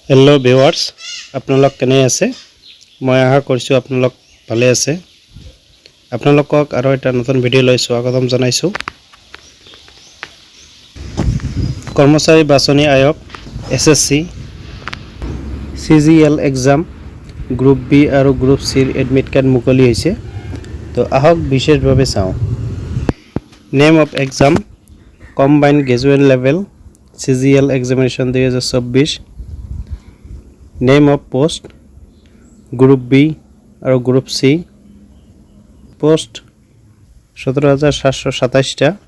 hello viewers আপোনালোক কেনে আছে মই আশা কৰিছো আপোনালোক ভালে আছে আপোনালোকক আৰু এটা নতুন ভিডিও লৈ স্বাগতম জনাইছো কৰ্মচাৰী বাছনি আয়োগ SSC CGL exam group B আৰু গ্ৰুপ সি ৰ এডমিট কাৰ্ড মুকলি হৈছে তো আহক বিশেষভাৱে চাও name of exam combined graduate level CGL examination 2024 Name of post Group B or Group C post 17,727 টা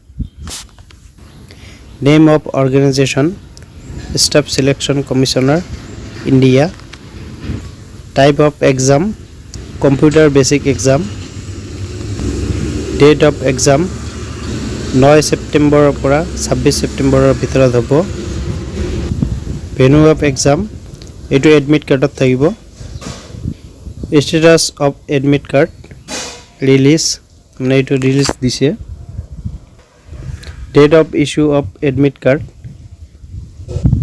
Name of organization Staff Selection Commissioner India Type of exam Computer Basic Exam Date of exam 9 September পৰা 26 September ভিতৰত হ'ব Venue of exam এটো admit কাৰ্ডত থাকিব status of admit card release মানে এটো release দিছে date of issue of admit card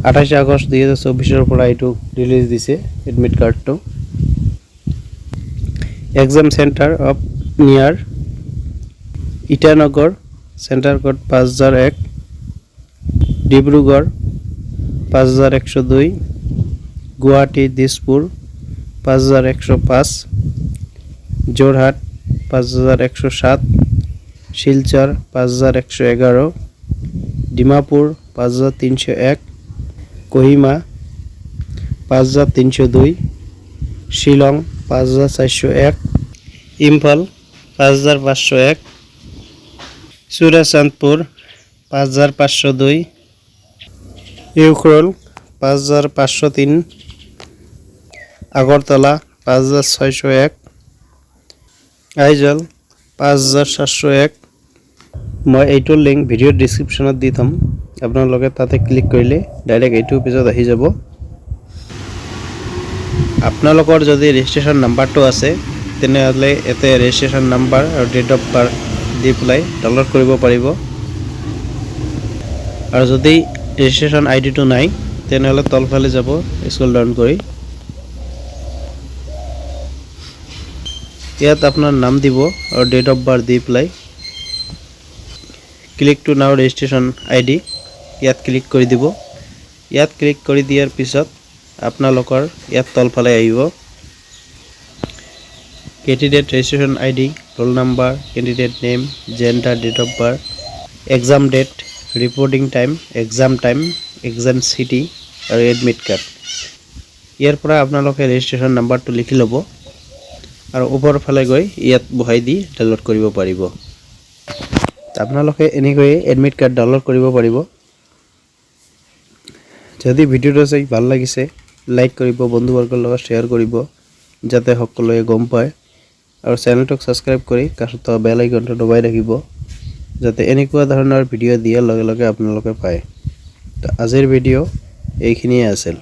28 August 2024 ৰ পৰা এটো ৰিলিজ দিছে এডমিট কাৰ্ডটো এক্সাম সেন্টাৰ অফ নিয়াৰ ইটানগৰ সেন্টাৰ কোড 5001 ডিব্ৰুগড় 5102 गुवाहाटी दिसपुर 5105 जोरहाट 5107 शिलचर 5111 डिमापुर 5301 कोहिमा 5302 शिलंग 5401 इम्फल 5501 चुराचांदपुर 5502 इउख्रोल 5503 আগরতলা 5601 আইজল 5701 মই এইটোৰ লিংক ভিডিও ডেসক্ৰিপশনত দি থম আপোনালোকে তাতে ক্লিক কৰিলে ডাইৰেক্ট এইটো পেজত আহি যাব আপোনালোকৰ যদি ৰেজিষ্ট্ৰেচন নাম্বাৰটো আছে তেনেহলে এতে ৰেজিষ্ট্ৰেচন নাম্বাৰ আৰু ডেট অফ বাৰ্থ দি প্লাই ডাউনলোড কৰিব পাৰিব আৰু যদি ৰেজিষ্ট্ৰেচন আইডিটো নাই তেনেহলে তলফালে যাব স্ক্ৰল ডাউন কৰি ইয়াত আপোনাৰ নাম দিব আৰু ডেট অফ বাৰ্থ দি apply click to now registration ID ইয়াত ক্লিক কৰি দিব ইয়াত ক্লিক কৰি দিয়াৰ পিছত আপোনালোকৰ ইয়াত তলফালে আহিব candidate registration ID roll number candidate name gender date of birth exam date reporting time exam time exam city আৰু এডমিট কাৰ্ড ইয়াৰ পৰা আপোনালোকে ৰেজিষ্ট্ৰেচন নাম্বাৰটো লিখি ল'ব আৰু ওপৰ ফালে গৈ ইয়াত বহাই দি ডাউনলোড কৰিব পাৰিব আপোনালোকে এনেকৈ এডমিট কাৰ্ড ডাউনলোড কৰিব পাৰিব যদি ভিডিওটো চাই ভাল লাগিছে লাইক কৰিব বন্ধুবৰ্গৰ লগত শেয়াৰ কৰিব যাতে সকলোৱে গম পায় আৰু চেনেলটো সাবস্ক্ৰাইব কৰি কাষত বেল আইকনটো দবাই ৰাখিব যাতে এনেকুৱা ধৰণৰ ভিডিও দিয়াৰ লগে লগে আপোনালোকে পায় তো আজিৰ ভিডিও এইখিনিয়ে আছিল